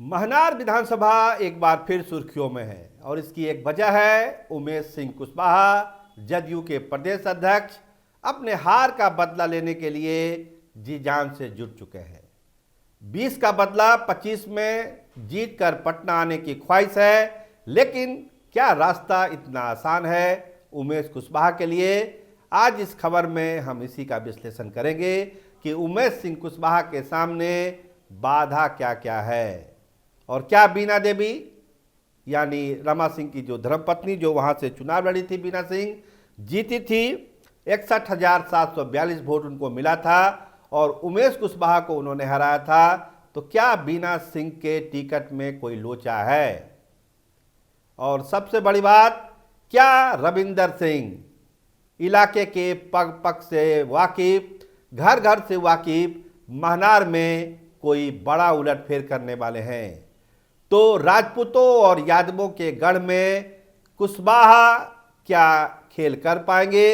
महनार विधानसभा एक बार फिर सुर्खियों में है और इसकी एक वजह है उमेश सिंह कुशवाहा जदयू के प्रदेश अध्यक्ष अपने हार का बदला लेने के लिए जी जान से जुट चुके हैं। 20 का बदला 25 में जीत कर पटना आने की ख्वाहिश है, लेकिन क्या रास्ता इतना आसान है उमेश कुशवाहा के लिए? आज इस खबर में हम इसी का विश्लेषण करेंगे कि उमेश सिंह कुशवाहा के सामने बाधा क्या क्या है और क्या बीना देवी यानी रमा सिंह की जो धर्मपत्नी जो वहां से चुनाव लड़ी थी, बीना सिंह जीती थी। 61,742 वोट उनको मिला था और उमेश कुशवाहा को उन्होंने हराया था। तो क्या बीना सिंह के टिकट में कोई लोचा है? और सबसे बड़ी बात, क्या रविंदर सिंह इलाके के पग पग से वाकिफ, घर घर से वाकिफ, महनार में कोई बड़ा उलटफेर करने वाले हैं? तो राजपूतों और यादवों के गढ़ में कुशवाहा क्या खेल कर पाएंगे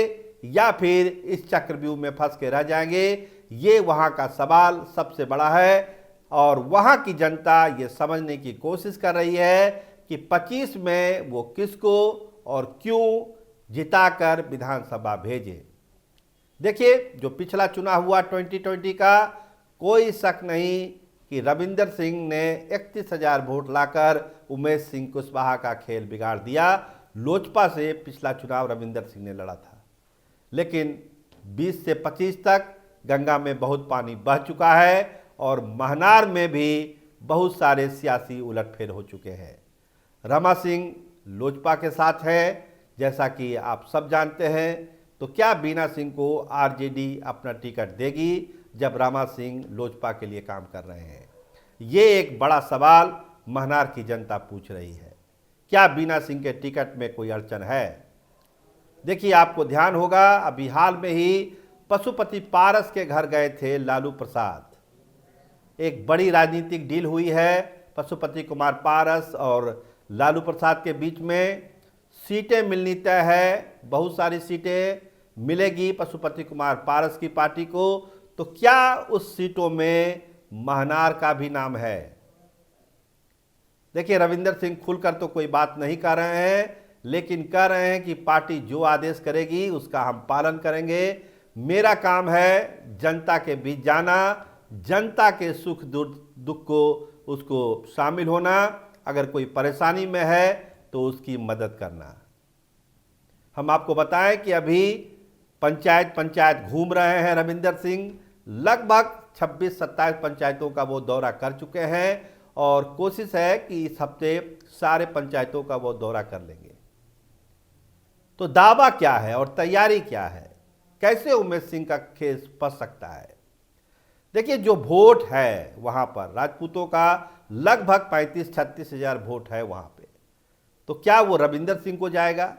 या फिर इस चक्रव्यूह में फंस के रह जाएंगे? ये वहाँ का सवाल सबसे बड़ा है और वहाँ की जनता ये समझने की कोशिश कर रही है कि 25 में वो किसको और क्यों जिताकर विधानसभा भेजे। देखिए, जो पिछला चुनाव हुआ 2020 का, कोई शक नहीं कि रविंदर सिंह ने 31,000 वोट लाकर उमेश सिंह कुशवाहा का खेल बिगाड़ दिया। लोजपा से पिछला चुनाव रविंदर सिंह ने लड़ा था, लेकिन 20 से 25 तक गंगा में बहुत पानी बह चुका है और महनार में भी बहुत सारे सियासी उलटफेर हो चुके हैं। रमा सिंह लोजपा के साथ है, जैसा कि आप सब जानते हैं। तो क्या बीना सिंह को आरजेडी अपना टिकट देगी जब रमा सिंह लोजपा के लिए काम कर रहे हैं? ये एक बड़ा सवाल महनार की जनता पूछ रही है। क्या बीना सिंह के टिकट में कोई अड़चन है? देखिए, आपको ध्यान होगा, अभी हाल में ही पशुपति पारस के घर गए थे लालू प्रसाद। एक बड़ी राजनीतिक डील हुई है पशुपति कुमार पारस और लालू प्रसाद के बीच में। सीटें मिलनी तय है, बहुत सारी सीटें मिलेगी पशुपति कुमार पारस की पार्टी को। तो क्या उस सीटों में महनार का भी नाम है? देखिए, रविंदर सिंह खुलकर तो कोई बात नहीं कर रहे हैं, लेकिन कह रहे हैं कि पार्टी जो आदेश करेगी उसका हम पालन करेंगे। मेरा काम है जनता के बीच जाना, जनता के सुख दुख को उसको शामिल होना, अगर कोई परेशानी में है तो उसकी मदद करना। हम आपको बताएं कि अभी पंचायत घूम रहे हैं रविंदर सिंह। लगभग 26-27 पंचायतों का वो दौरा कर चुके हैं और कोशिश है कि इस हफ्ते सारे पंचायतों का वो दौरा कर लेंगे। तो दावा क्या है और तैयारी क्या है? कैसे उमेश सिंह का केस फंस सकता है? देखिए, जो वोट है वहां पर राजपूतों का लगभग 35-36 हजार वोट है वहां पे। तो क्या वो रविंदर सिंह को जाएगा?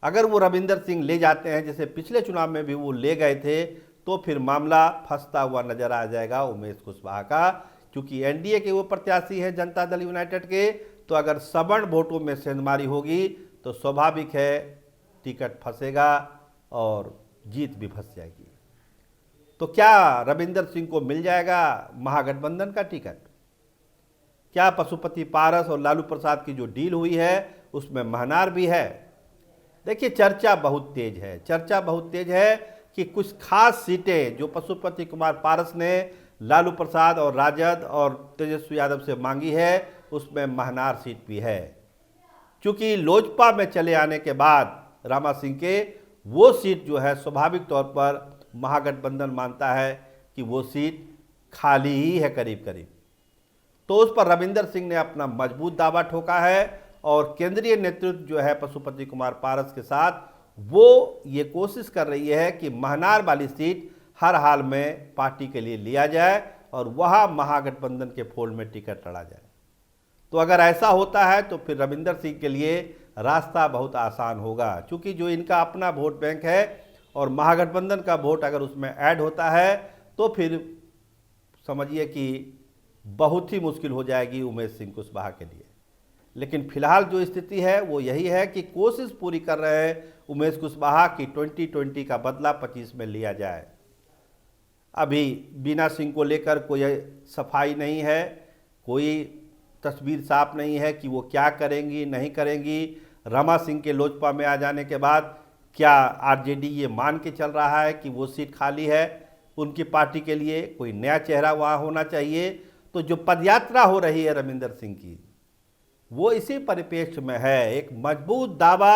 अगर वो रविंदर सिंह ले जाते हैं, जैसे पिछले चुनाव में भी वो ले गए थे, तो फिर मामला फंसता हुआ नजर आ जाएगा उमेश कुशवाहा का। क्योंकि एनडीए के वो प्रत्याशी हैं जनता दल यूनाइटेड के, तो अगर सवर्ण वोटों में सेंधमारी होगी तो स्वाभाविक है टिकट फंसेगा और जीत भी फंस जाएगी। तो क्या रविंदर सिंह को मिल जाएगा महागठबंधन का टिकट? क्या पशुपति पारस और लालू प्रसाद की जो डील हुई है उसमें महनार भी है? देखिए, चर्चा बहुत तेज है कि कुछ खास सीटें जो पशुपति कुमार पारस ने लालू प्रसाद और राजद और तेजस्वी यादव से मांगी है, उसमें महनार सीट भी है। क्योंकि लोजपा में चले आने के बाद रमा सिंह के वो सीट जो है स्वाभाविक तौर पर महागठबंधन मानता है कि वो सीट खाली ही है करीब करीब। तो उस पर रविंदर सिंह ने अपना मजबूत दावा ठोका है और केंद्रीय नेतृत्व जो है पशुपति कुमार पारस के साथ, वो ये कोशिश कर रही है कि महनार वाली सीट हर हाल में पार्टी के लिए लिया जाए और वहाँ महागठबंधन के फोल्ड में टिकट लड़ा जाए। तो अगर ऐसा होता है तो फिर रविंदर सिंह के लिए रास्ता बहुत आसान होगा, क्योंकि जो इनका अपना वोट बैंक है और महागठबंधन का वोट अगर उसमें ऐड होता है तो फिर समझिए कि बहुत ही मुश्किल हो जाएगी उमेश सिंह कुशवाहा के लिए। लेकिन फिलहाल जो स्थिति है वो यही है कि कोशिश पूरी कर रहे हैं उमेश कुशवाहा की 2020 का बदला 25 में लिया जाए। अभी बीना सिंह को लेकर कोई सफाई नहीं है, कोई तस्वीर साफ नहीं है कि वो क्या करेंगी नहीं करेंगी। रमा सिंह के लोजपा में आ जाने के बाद क्या आरजेडी ये मान के चल रहा है कि वो सीट खाली है उनकी पार्टी के लिए, कोई नया चेहरा वहाँ होना चाहिए। तो जो पदयात्रा हो रही है रविंदर सिंह की, वो इसी परिप्रेक्ष्य में है। एक मजबूत दावा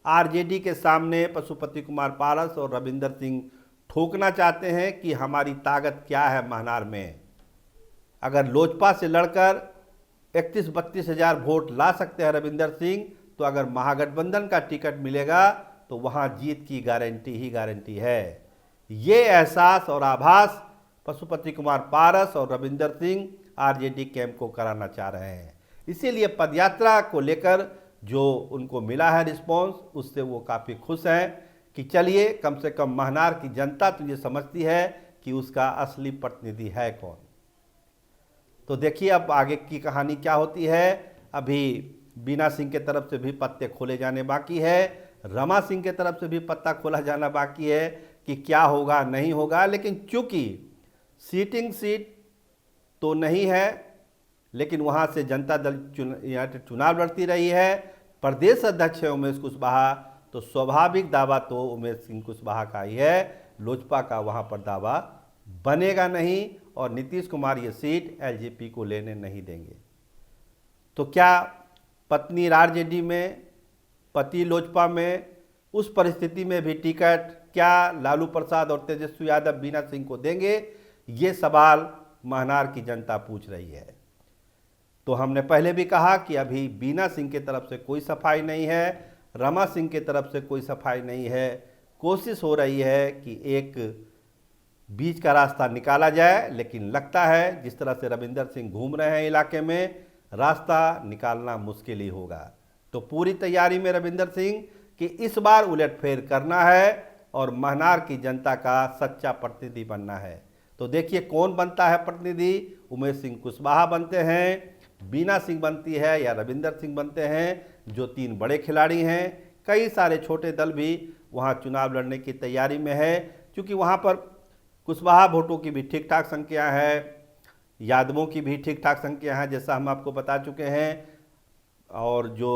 आरजेडी के सामने पशुपति कुमार पारस और रविंदर सिंह ठोकना चाहते हैं कि हमारी ताकत क्या है महनार में। अगर लोजपा से लड़कर 31-32 हज़ार वोट ला सकते हैं रविंदर सिंह, तो अगर महागठबंधन का टिकट मिलेगा तो वहां जीत की गारंटी ही गारंटी है। ये एहसास और आभास पशुपति कुमार पारस और रविंदर सिंह आरजेडी कैंप को कराना चाह रहे हैं। इसीलिए पदयात्रा को लेकर जो उनको मिला है रिस्पॉन्स, उससे वो काफ़ी खुश हैं कि चलिए कम से कम महनार की जनता तो ये समझती है कि उसका असली प्रतिनिधि है कौन। तो देखिए अब आगे की कहानी क्या होती है। अभी बीना सिंह के तरफ से भी पत्ते खोले जाने बाकी है, रमा सिंह के तरफ से भी पत्ता खोला जाना बाकी है कि क्या होगा नहीं होगा। लेकिन चूंकि सीटिंग सीट तो नहीं है, लेकिन वहाँ से जनता दल चुनाव लड़ती रही है, प्रदेश अध्यक्ष है उमेश कुशवाहा, तो स्वाभाविक दावा तो उमेश सिंह कुशवाहा का ही है। लोजपा का वहाँ पर दावा बनेगा नहीं और नीतीश कुमार ये सीट एलजेपी को लेने नहीं देंगे। तो क्या पत्नी आरजेडी में, पति लोजपा में, उस परिस्थिति में भी टिकट क्या लालू प्रसाद और तेजस्वी यादव बीना सिंह को देंगे, ये सवाल महनार की जनता पूछ रही है। तो हमने पहले भी कहा कि अभी बीना सिंह की तरफ से कोई सफाई नहीं है, रमा सिंह की तरफ से कोई सफाई नहीं है। कोशिश हो रही है कि एक बीच का रास्ता निकाला जाए, लेकिन लगता है जिस तरह से रविंदर सिंह घूम रहे हैं इलाके में, रास्ता निकालना मुश्किल ही होगा। तो पूरी तैयारी में रविंदर सिंह कि इस बार उलटफेर करना है और महनार की जनता का सच्चा प्रतिनिधि बनना है। तो देखिए कौन बनता है प्रतिनिधि, उमेश सिंह कुशवाहा बनते हैं, बीना सिंह बनती है या रविंदर सिंह बनते हैं, जो तीन बड़े खिलाड़ी हैं। कई सारे छोटे दल भी वहाँ चुनाव लड़ने की तैयारी में है, क्योंकि वहाँ पर कुशवाहा वोटों की भी ठीक ठाक संख्या है, यादवों की भी ठीक ठाक संख्या है, जैसा हम आपको बता चुके हैं, और जो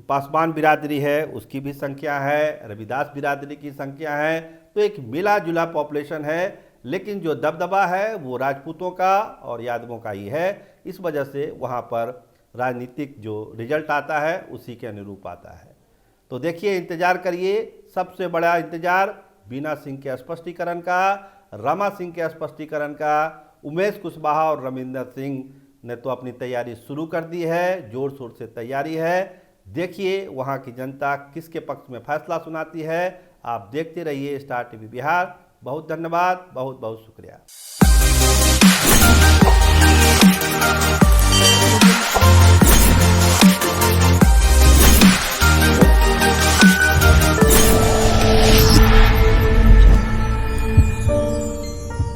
पासवान बिरादरी है उसकी भी संख्या है, रविदास बिरादरी की संख्या है। तो एक मिला जुला पॉपुलेशन है, लेकिन जो दबदबा है वो राजपूतों का और यादवों का ही है। इस वजह से वहाँ पर राजनीतिक जो रिजल्ट आता है उसी के अनुरूप आता है। तो देखिए, इंतजार करिए, सबसे बड़ा इंतजार बीना सिंह के स्पष्टीकरण का, रमा सिंह के स्पष्टीकरण का। उमेश कुशवाहा और रविंदर सिंह ने तो अपनी तैयारी शुरू कर दी है, जोर शोर से तैयारी है। देखिए वहाँ की जनता किसके पक्ष में फैसला सुनाती है। आप देखते रहिए स्टार टीवी बिहार। बहुत धन्यवाद, बहुत बहुत शुक्रिया।